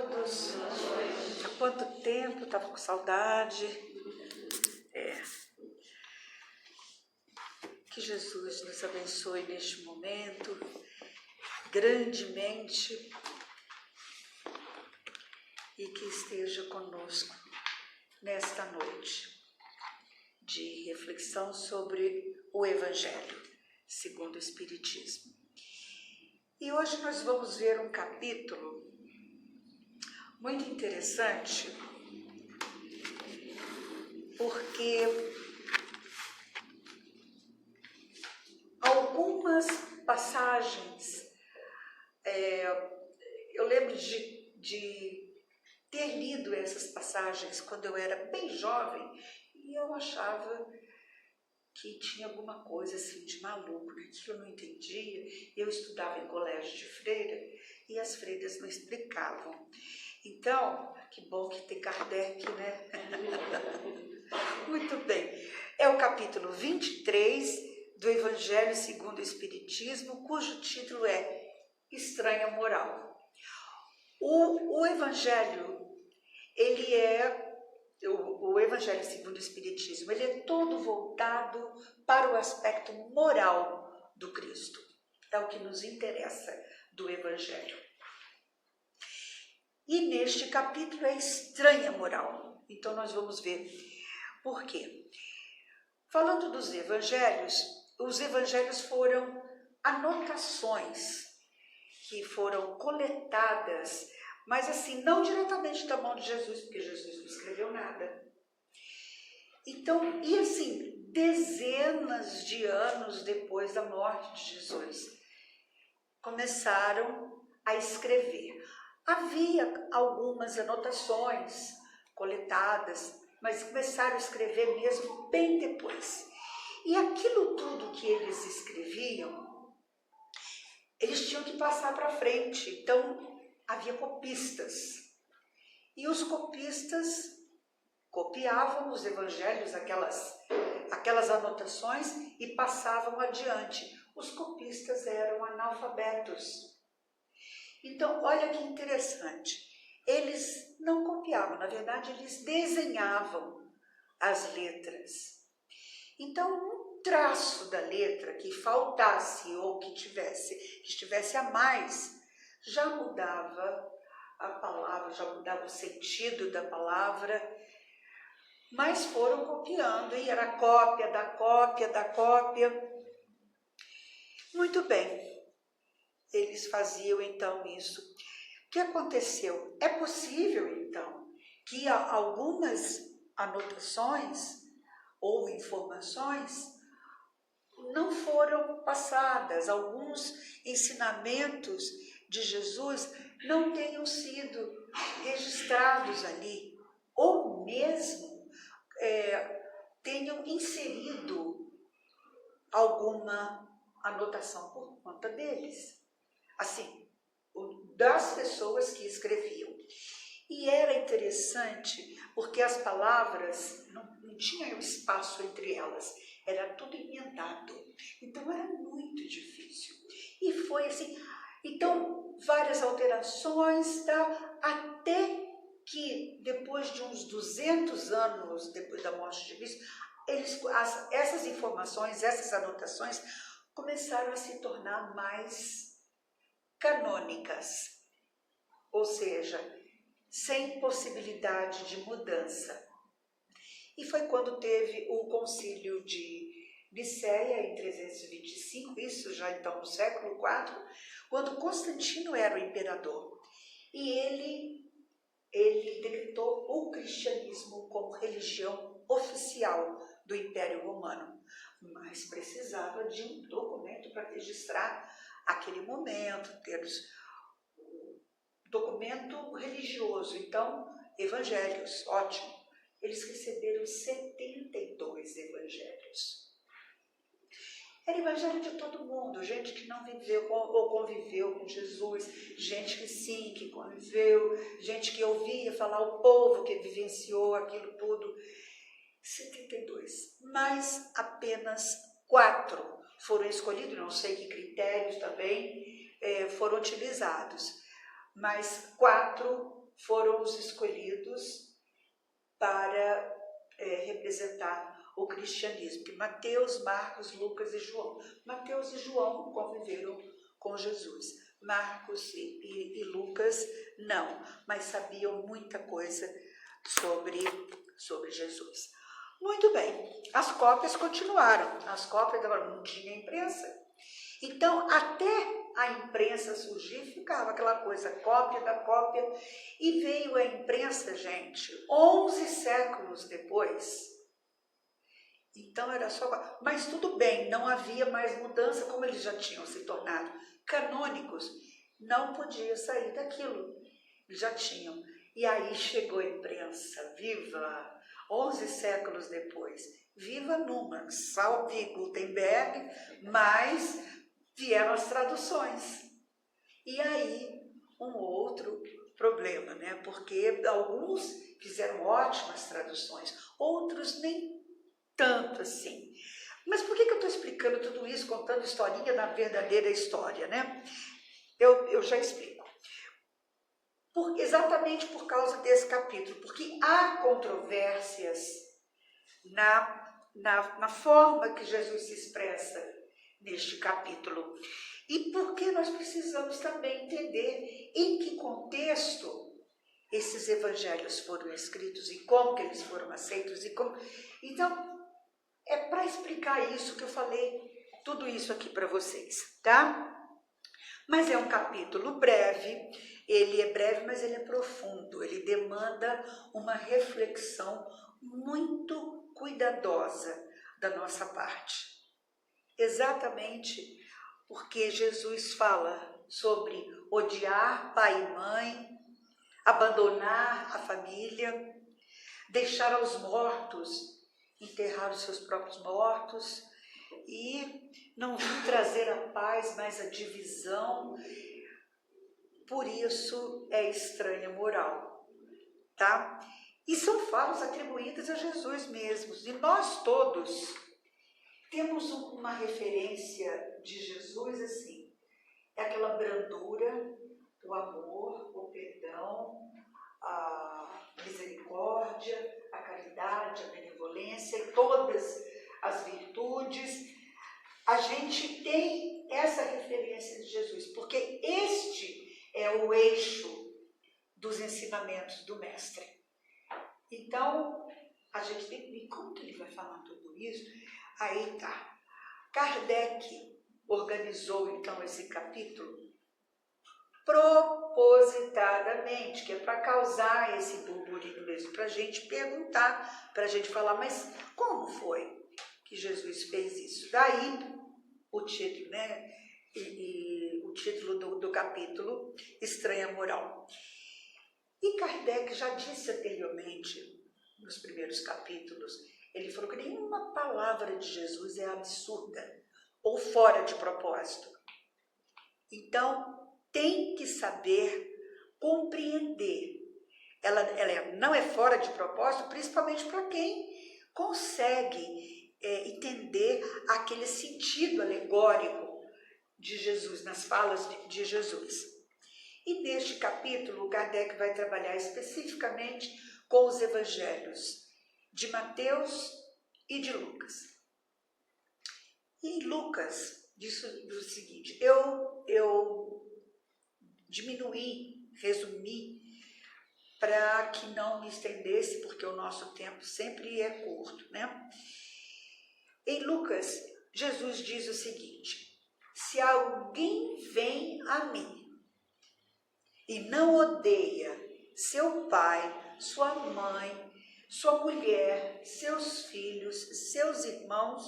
todos. Há quanto tempo, estava com saudade. Que Jesus nos abençoe neste momento, grandemente, e que esteja conosco nesta noite de reflexão sobre o Evangelho segundo o Espiritismo. E hoje nós vamos ver um capítulo muito interessante, porque algumas passagens, eu lembro de ter lido essas passagens quando eu era bem jovem, e eu achava que tinha alguma coisa assim de maluco, que eu não entendia. Eu estudava em colégio de freira e as freiras não explicavam. Então, que bom que tem Kardec, né? Muito bem. É o capítulo 23 do Evangelho segundo o Espiritismo, cujo título é Estranha Moral. O Evangelho, ele é... O Evangelho segundo o Espiritismo, ele é todo voltado para o aspecto moral do Cristo. É o que nos interessa do Evangelho. E neste capítulo é estranha moral. Então nós vamos ver por quê. Falando dos evangelhos, os evangelhos foram anotações que foram coletadas, mas assim, não diretamente da mão de Jesus, porque Jesus não escreveu nada. Então, e assim, dezenas de anos depois da morte de Jesus, começaram a escrever. Havia algumas anotações coletadas, mas começaram a escrever mesmo bem depois. E aquilo tudo que eles escreviam, eles tinham que passar para frente. Então, havia copistas. E os copistas copiavam os evangelhos, aquelas anotações, e passavam adiante. Os copistas eram analfabetos. Então, olha que interessante. Eles não copiavam, na verdade, eles desenhavam as letras. Então, um traço da letra que faltasse ou que estivesse a mais, já mudava a palavra, já mudava o sentido da palavra, mas foram copiando, e era cópia da cópia da cópia. Muito bem, eles faziam então isso. O que aconteceu? É possível então que algumas anotações ou informações não foram passadas, alguns ensinamentos de Jesus não tenham sido registrados ali, ou mesmo tenham inserido alguma anotação por conta deles, assim, das pessoas que escreviam. E era interessante porque as palavras não tinham espaço entre elas, era tudo emendado, então era muito difícil. E foi assim, então várias alterações, até que depois de uns 200 anos depois da morte de Cristo, essas informações, essas anotações começaram a se tornar mais canônicas, ou seja, sem possibilidade de mudança. E foi quando teve o concílio de Nicéia, em 325, isso já então no século IV, quando Constantino era o imperador. E ele decretou o cristianismo como religião oficial do Império Romano, mas precisava de um documento para registrar aquele momento, ter documento religioso. Então, evangelhos, ótimo. Eles receberam 72 evangelhos. Era evangelho de todo mundo, gente que não viveu ou conviveu com Jesus, gente que sim, que conviveu, gente que ouvia falar, o povo que vivenciou aquilo tudo. 72, mas apenas 4 foram escolhidos, não sei que critérios também foram utilizados, mas 4 foram os escolhidos para representar o cristianismo, que Mateus, Marcos, Lucas e João. Mateus e João conviveram com Jesus. Marcos e Lucas não, mas sabiam muita coisa sobre Jesus. Muito bem, as cópias continuaram. As cópias agora não tinha imprensa. Então, até a imprensa surgir, ficava aquela coisa, cópia da cópia. E veio a imprensa, gente, 11 séculos depois. Então era só... Mas tudo bem, não havia mais mudança, como eles já tinham se tornado canônicos, não podia sair daquilo. Já tinham. E aí chegou a imprensa, viva, 11 séculos depois. Viva Newman, salve Gutenberg, mas vieram as traduções. E aí um outro problema, né? Porque alguns fizeram ótimas traduções, outros nem tanto assim. Mas por que eu estou explicando tudo isso, contando historinha da verdadeira história, né? Eu já explico. Exatamente por causa desse capítulo, porque há controvérsias na forma que Jesus se expressa neste capítulo. E porque nós precisamos também entender em que contexto esses evangelhos foram escritos e como que eles foram aceitos. Então, é para explicar isso que eu falei tudo isso aqui para vocês, tá? Mas é um capítulo breve, ele é breve, mas ele é profundo, ele demanda uma reflexão muito cuidadosa da nossa parte. Exatamente porque Jesus fala sobre odiar pai e mãe, abandonar a família, deixar aos mortos enterrar os seus próprios mortos e não vir trazer a paz, mas a divisão. Por isso é estranha moral, tá? E são falas atribuídas a Jesus mesmo. E nós todos temos uma referência de Jesus assim, é aquela brandura, o amor, o perdão, a misericórdia, a caridade, a benevolência e todas as virtudes. A gente tem essa referência de Jesus, porque este é o eixo dos ensinamentos do Mestre. Então, a gente tem que ver como que ele vai falar tudo isso. Aí tá. Kardec organizou, então, esse capítulo propositadamente, que é para causar esse burburinho mesmo, para a gente perguntar, para a gente falar, mas como foi que Jesus fez isso? Daí o título, né? O título do capítulo, Estranha Moral. E Kardec já disse anteriormente, nos primeiros capítulos, ele falou que nenhuma palavra de Jesus é absurda ou fora de propósito. Então, tem que saber compreender. Ela não é fora de propósito, principalmente para quem consegue entender aquele sentido alegórico de Jesus, nas falas de Jesus. E neste capítulo, Kardec vai trabalhar especificamente com os evangelhos de Mateus e de Lucas. E Lucas diz o seguinte, eu diminuí, resumi, para que não me estendesse, porque o nosso tempo sempre é curto, né? Em Lucas, Jesus diz o seguinte, se alguém vem a mim e não odeia seu pai, sua mãe, sua mulher, seus filhos, seus irmãos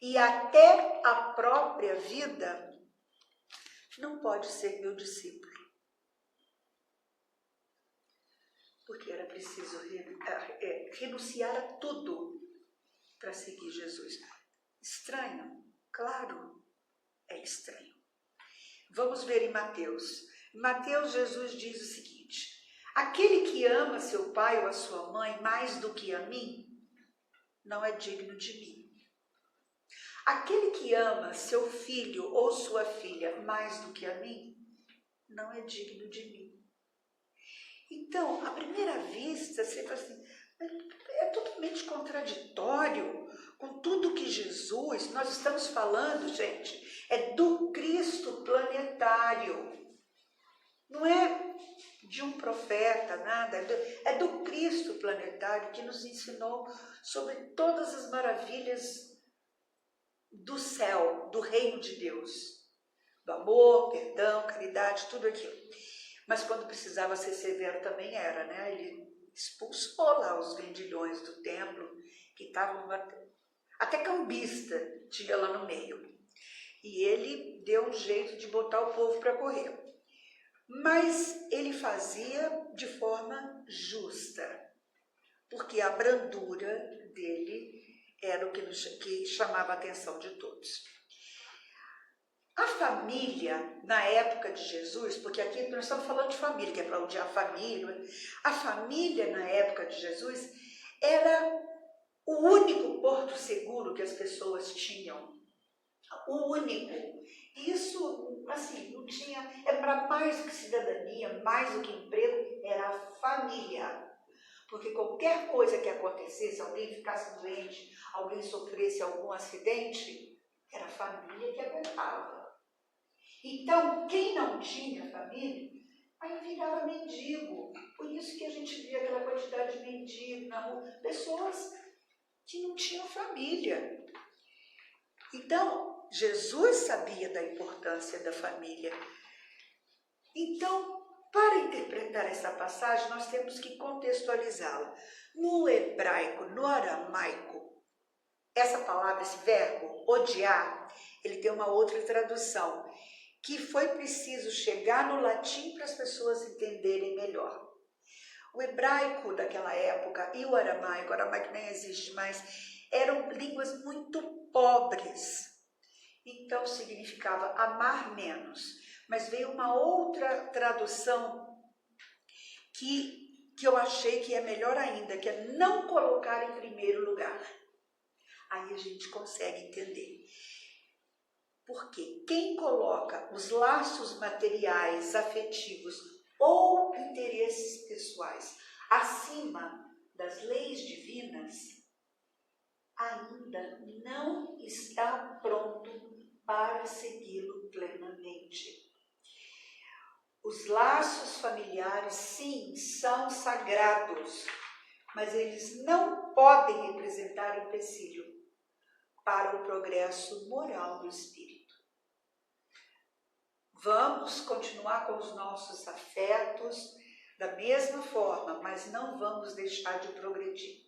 e até a própria vida, não pode ser meu discípulo. Porque era preciso renunciar a tudo para seguir Jesus. Estranho? Claro, é estranho. Vamos ver em Mateus. Em Mateus, Jesus diz o seguinte, aquele que ama seu pai ou a sua mãe mais do que a mim, não é digno de mim. Aquele que ama seu filho ou sua filha mais do que a mim, não é digno de mim. Então, Então, à primeira vista, você fala assim, é totalmente contraditório com tudo que Jesus, nós estamos falando, gente, é do Cristo planetário. Não é de um profeta, nada, é do Cristo planetário que nos ensinou sobre todas as maravilhas do céu, do reino de Deus. Do amor, perdão, caridade, tudo aquilo. Mas quando precisava ser severo também era, né? Ele expulsou lá os vendilhões do templo, que estavam até cambista tinha lá no meio. E ele deu um jeito de botar o povo para correr. Mas ele fazia de forma justa, porque a brandura dele era o que chamava a atenção de todos. A família, na época de Jesus, porque aqui nós estamos falando de família, que é para odiar a família na época de Jesus era o único porto seguro que as pessoas tinham. O único. Isso, assim, não tinha, para mais do que cidadania, mais do que emprego, era a família. Porque qualquer coisa que acontecesse, alguém ficasse doente, alguém sofresse algum acidente, era a família que aguentava. Então, quem não tinha família, aí virava mendigo. Por isso que a gente via aquela quantidade de mendigos na rua, pessoas que não tinham família. Então, Jesus sabia da importância da família. Então, para interpretar essa passagem, nós temos que contextualizá-la. No hebraico, no aramaico, essa palavra, esse verbo, odiar, ele tem uma outra tradução, que foi preciso chegar no latim para as pessoas entenderem melhor. O hebraico daquela época e o aramaico nem existe mais, eram línguas muito pobres. Então significava amar menos. Mas veio uma outra tradução que eu achei que é melhor ainda, que é não colocar em primeiro lugar. Aí a gente consegue entender. Porque quem coloca os laços materiais, afetivos ou interesses pessoais acima das leis divinas, ainda não está pronto para segui-lo plenamente. Os laços familiares, sim, são sagrados, mas eles não podem representar empecilho para o progresso moral do espírito. Vamos continuar com os nossos afetos da mesma forma, mas não vamos deixar de progredir.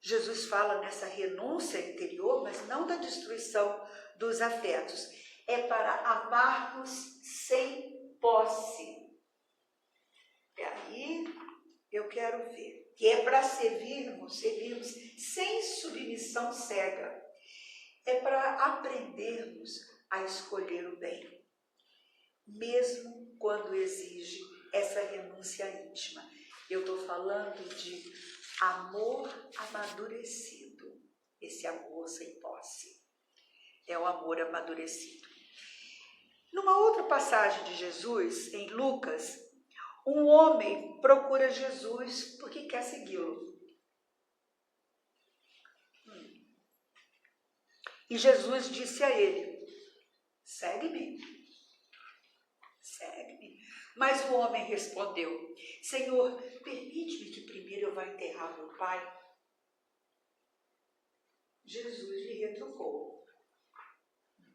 Jesus fala nessa renúncia interior, mas não da destruição dos afetos. É para amarmos sem posse. E aí eu quero ver. Que é para servirmos sem submissão cega. É para aprendermos a escolher o bem, mesmo quando exige essa renúncia íntima. Eu estou falando de amor amadurecido, esse amor sem posse. É o amor amadurecido. Numa outra passagem de Jesus, em Lucas, um homem procura Jesus porque quer segui-lo. E Jesus disse a ele, segue-me, segue-me. Mas o homem respondeu, Senhor, permite-me que primeiro eu vá enterrar meu pai. Jesus lhe retrucou,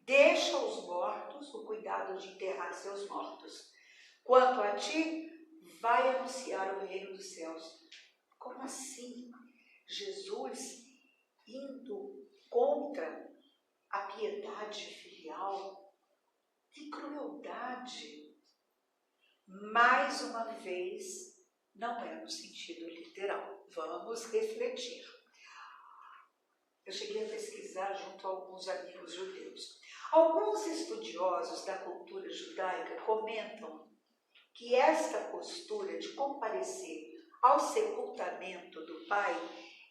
deixa aos mortos o cuidado de enterrar seus mortos. Quanto a ti, vai anunciar o reino dos céus. Como assim? Jesus indo contra a piedade filial? Que crueldade! Mais uma vez, não é no sentido literal. Vamos refletir. Eu cheguei a pesquisar junto a alguns amigos judeus. Alguns estudiosos da cultura judaica comentam que esta postura de comparecer ao sepultamento do pai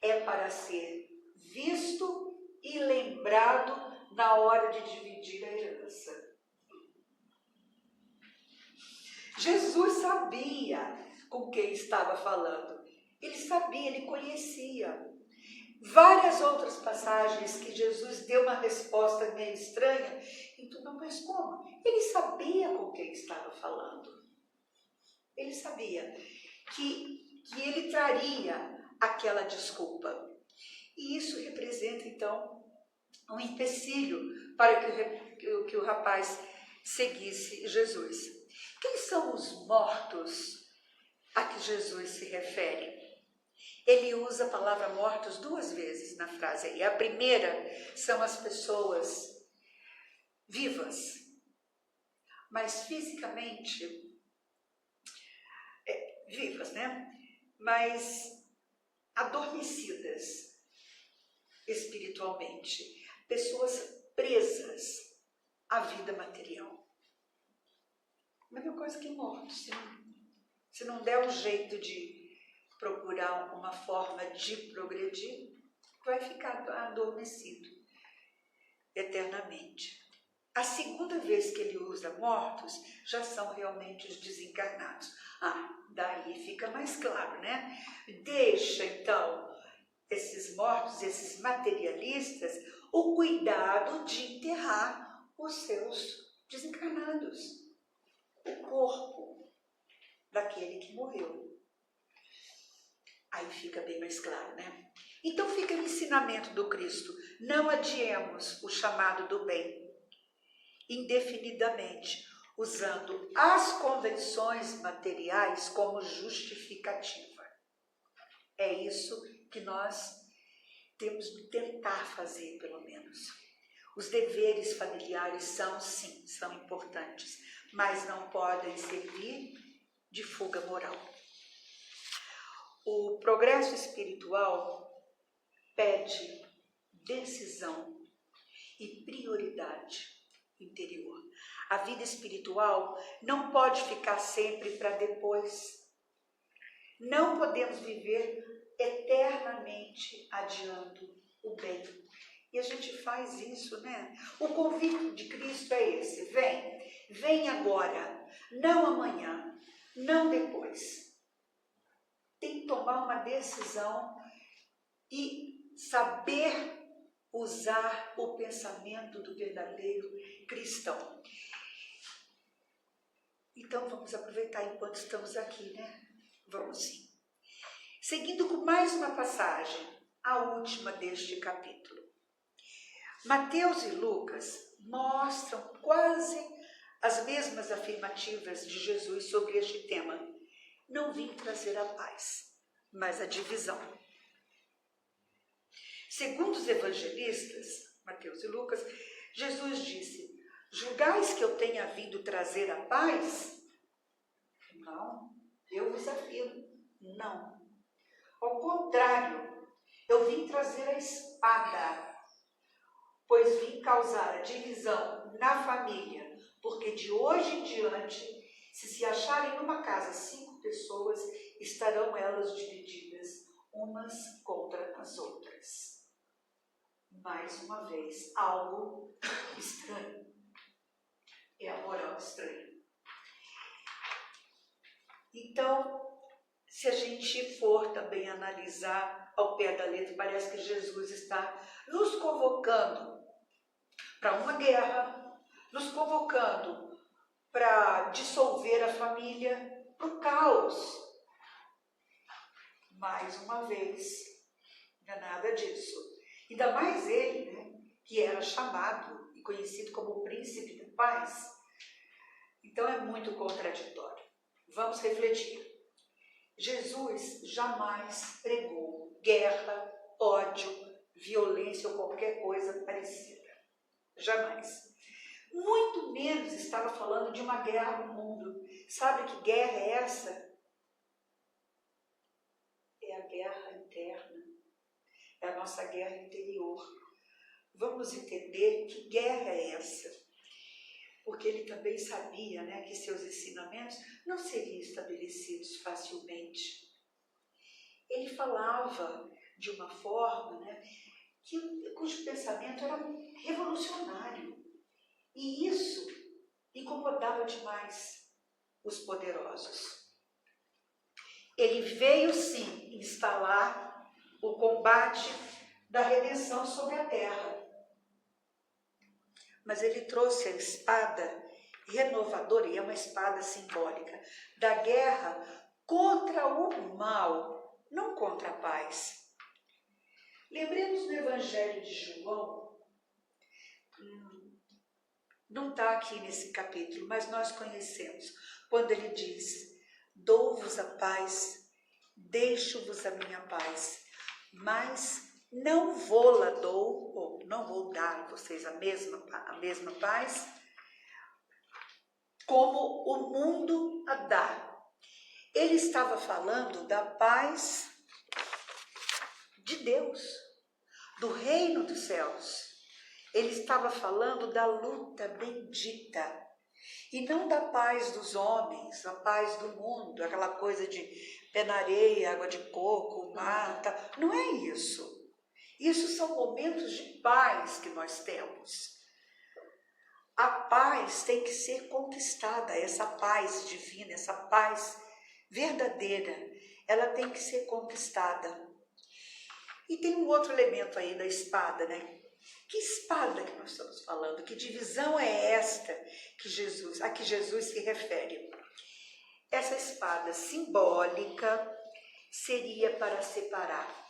é para ser visto e lembrado na hora de dividir a herança. Jesus sabia com quem estava falando. Ele sabia, ele conhecia. Várias outras passagens que Jesus deu uma resposta meio estranha. Então, não, mas como? Ele sabia com quem estava falando. Ele sabia que ele traria aquela desculpa. E isso representa, então, um empecilho para que o rapaz seguisse Jesus. Quem são os mortos a que Jesus se refere? Ele usa a palavra mortos 2 vezes na frase aí. A primeira são as pessoas vivas, mas fisicamente vivas, né? Mas adormecidas espiritualmente, pessoas presas à vida material. A mesma coisa que mortos. Se não der um jeito de procurar uma forma de progredir, vai ficar adormecido eternamente. A segunda vez que ele usa mortos, já são realmente os desencarnados. Daí fica mais claro, né? Deixa, então, esses mortos, esses materialistas, o cuidado de enterrar os seus desencarnados. O corpo daquele que morreu. Aí fica bem mais claro, né? Então fica o ensinamento do Cristo. Não adiemos o chamado do bem indefinidamente, usando as convenções materiais como justificativa. É isso que nós temos de tentar fazer, pelo menos. Os deveres familiares são, sim, são importantes, mas não podem servir de fuga moral. O progresso espiritual pede decisão e prioridade interior. A vida espiritual não pode ficar sempre para depois. Não podemos viver eternamente adiando o bem. E a gente faz isso, né? O convite de Cristo é esse: vem agora, não amanhã, não depois. Tem que tomar uma decisão e saber usar o pensamento do verdadeiro cristão. Então vamos aproveitar enquanto estamos aqui, né? Vamos sim. Seguindo com mais uma passagem, a última deste capítulo. Mateus e Lucas mostram quase as mesmas afirmativas de Jesus sobre este tema. Não vim trazer a paz, mas a divisão. Segundo os evangelistas, Mateus e Lucas, Jesus disse: julgais que eu tenha vindo trazer a paz? Não, eu vos afirmo, não. Ao contrário, eu vim trazer a espada, pois vim causar a divisão na família, porque de hoje em diante, se acharem numa casa 5 pessoas, estarão elas divididas umas contra as outras. Mais uma vez, algo estranho. É a moral estranha. Então, se a gente for também analisar ao pé da letra, parece que Jesus está nos convocando para uma guerra, nos convocando para dissolver a família, para o caos. Mais uma vez, não é nada disso. Ainda mais ele, né, que era chamado e conhecido como o príncipe da paz. Então é muito contraditório. Vamos refletir. Jesus jamais pregou guerra, ódio, violência ou qualquer coisa parecida. Jamais. Muito menos estava falando de uma guerra no mundo. Sabe que guerra é essa? É a guerra interna. É a nossa guerra interior. Vamos entender que guerra é essa. Porque ele também sabia, né, que seus ensinamentos não seriam estabelecidos facilmente. Ele falava de uma forma, né, cujo pensamento era revolucionário. E isso incomodava demais os poderosos. Ele veio sim instalar o combate da redenção sobre a terra. Mas ele trouxe a espada renovadora, e é uma espada simbólica, da guerra contra o mal, não contra a paz. Lembremos do Evangelho de João, não está aqui nesse capítulo, mas nós conhecemos, quando ele diz: dou-vos a paz, deixo-vos a minha paz, mas não vou-la dou, ou não vou dar a vocês a mesma paz, como o mundo a dá. Ele estava falando da paz de Deus, do reino dos céus. Ele estava falando da luta bendita, e não da paz dos homens, a paz do mundo, aquela coisa de pé na areia, água de coco, mata. Não é isso. Isso são momentos de paz que nós temos. A paz tem que ser conquistada, essa paz divina, essa paz verdadeira, ela tem que ser conquistada. E tem um outro elemento aí da espada, né? Que espada que nós estamos falando? Que divisão é esta a que Jesus se refere? Essa espada simbólica seria para separar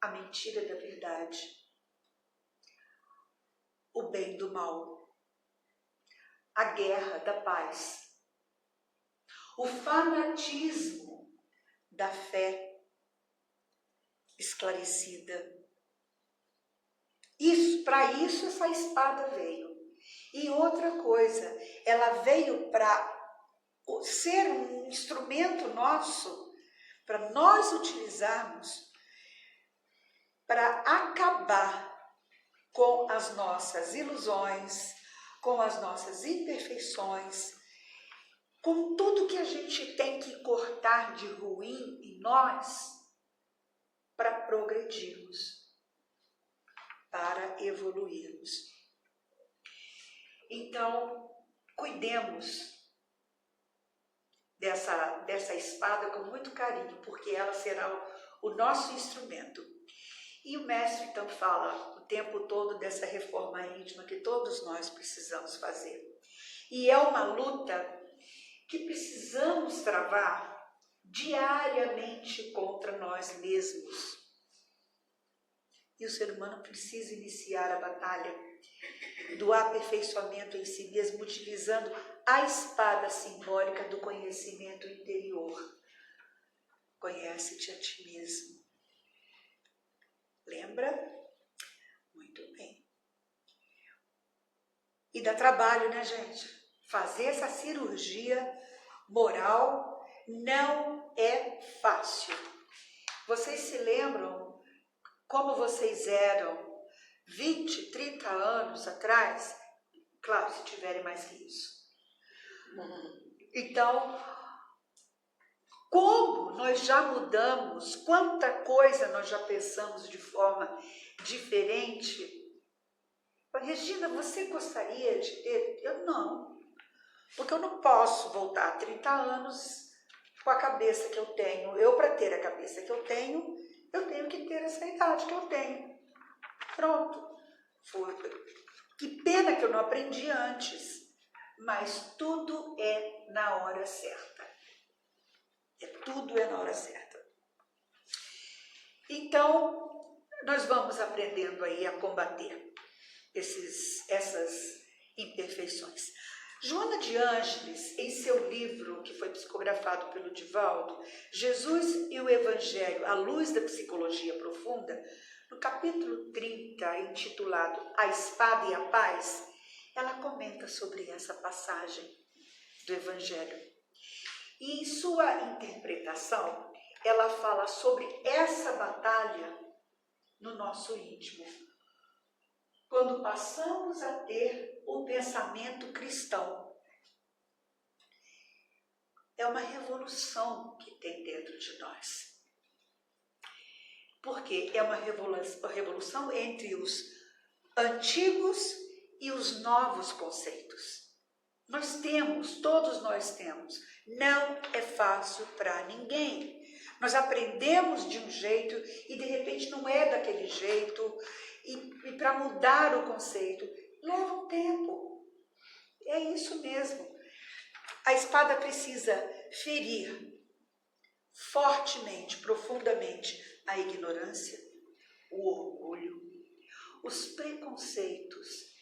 a mentira da verdade, o bem do mal, a guerra da paz, o fanatismo da fé esclarecida. Para isso essa espada veio. E outra coisa, ela veio para ser um instrumento nosso, para nós utilizarmos para acabar com as nossas ilusões, com as nossas imperfeições, com tudo que a gente tem que cortar de ruim em nós para progredirmos, para evoluirmos. Então, cuidemos dessa espada com muito carinho, porque ela será o nosso instrumento. E o mestre então fala o tempo todo dessa reforma íntima que todos nós precisamos fazer. E é uma luta que precisamos travar diariamente contra nós mesmos. E o ser humano precisa iniciar a batalha do aperfeiçoamento em si mesmo, utilizando a espada simbólica do conhecimento interior. Conhece-te a ti mesmo. Lembra? Muito bem. E dá trabalho, né, gente? Fazer essa cirurgia moral não é fácil. Vocês se lembram como vocês eram 20, 30 anos atrás? Claro, se tiverem mais que isso. Então, como nós já mudamos, quanta coisa nós já pensamos de forma diferente. Regina, você gostaria de ter? Eu não, porque eu não posso voltar a 30 anos com a cabeça que eu tenho. Para ter a cabeça que eu tenho que ter essa idade que eu tenho. Pronto. Que pena que eu não aprendi antes, mas tudo é na hora certa. Tudo é na hora certa. Então, nós vamos aprendendo aí a combater essas imperfeições. Joana de Ângeles, em seu livro, que foi psicografado pelo Divaldo, Jesus e o Evangelho, à luz da psicologia profunda, no capítulo 30, intitulado A Espada e a Paz, ela comenta sobre essa passagem do Evangelho. E em sua interpretação, ela fala sobre essa batalha no nosso íntimo. Quando passamos a ter o pensamento cristão, é uma revolução que tem dentro de nós. Porque é uma revolução entre os antigos e os novos conceitos. Nós temos, todos nós temos. Não é fácil para ninguém. Nós aprendemos de um jeito e de repente não é daquele jeito. E para mudar o conceito, leva um tempo. É isso mesmo. A espada precisa ferir fortemente, profundamente a ignorância, o orgulho, os preconceitos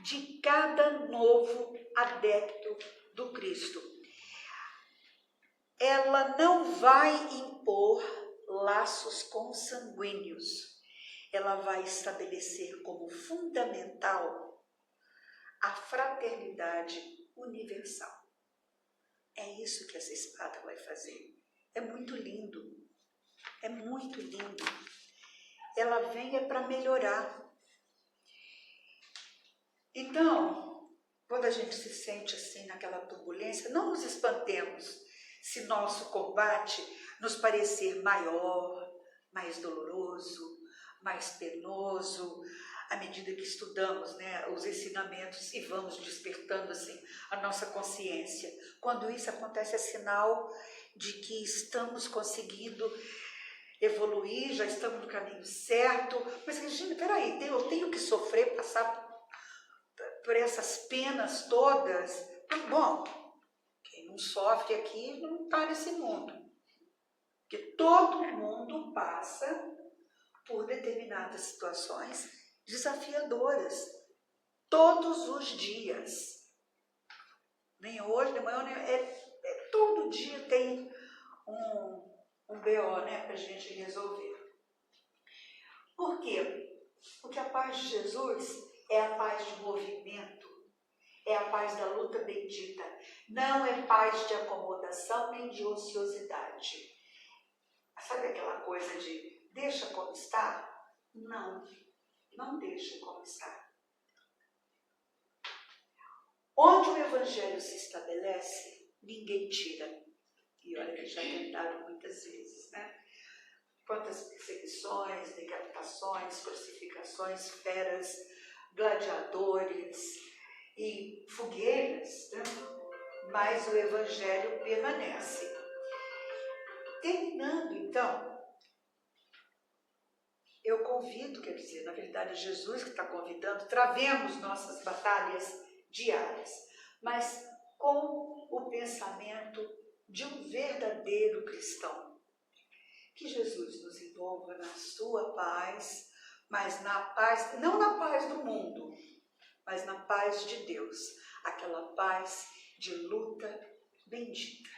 de cada novo adepto do Cristo. Ela não vai impor laços consanguíneos. Ela vai estabelecer como fundamental a fraternidade universal. É isso que essa espada vai fazer. É muito lindo. É muito lindo. Ela vem para melhorar. Então, quando a gente se sente assim naquela turbulência, não nos espantemos se nosso combate nos parecer maior, mais doloroso, mais penoso, à medida que estudamos, né, os ensinamentos e vamos despertando assim a nossa consciência. Quando isso acontece, é sinal de que estamos conseguindo evoluir, já estamos no caminho certo. Mas, Regina, peraí, eu tenho que sofrer, passar por essas penas todas? Bom, quem não sofre aqui não está nesse mundo. Porque todo mundo passa por determinadas situações desafiadoras. Todos os dias. Nem hoje, nem amanhã, todo dia tem um BO, né, para a gente resolver. Por quê? Porque a paz de Jesus é a paz de movimento, é a paz da luta bendita. Não é paz de acomodação nem de ociosidade. Sabe aquela coisa de deixa como está? Não, não deixa como está. Onde o Evangelho se estabelece, ninguém tira. E olha que já tentaram muitas vezes, né? Quantas perseguições, decapitações, crucificações, feras, gladiadores e fogueiras, né? Mas o Evangelho permanece. Terminando, então, eu convido, quer dizer, na verdade é Jesus que está convidando, travemos nossas batalhas diárias, mas com o pensamento de um verdadeiro cristão. Que Jesus nos envolva na sua paz, mas na paz, não na paz do mundo, mas na paz de Deus, aquela paz de luta bendita.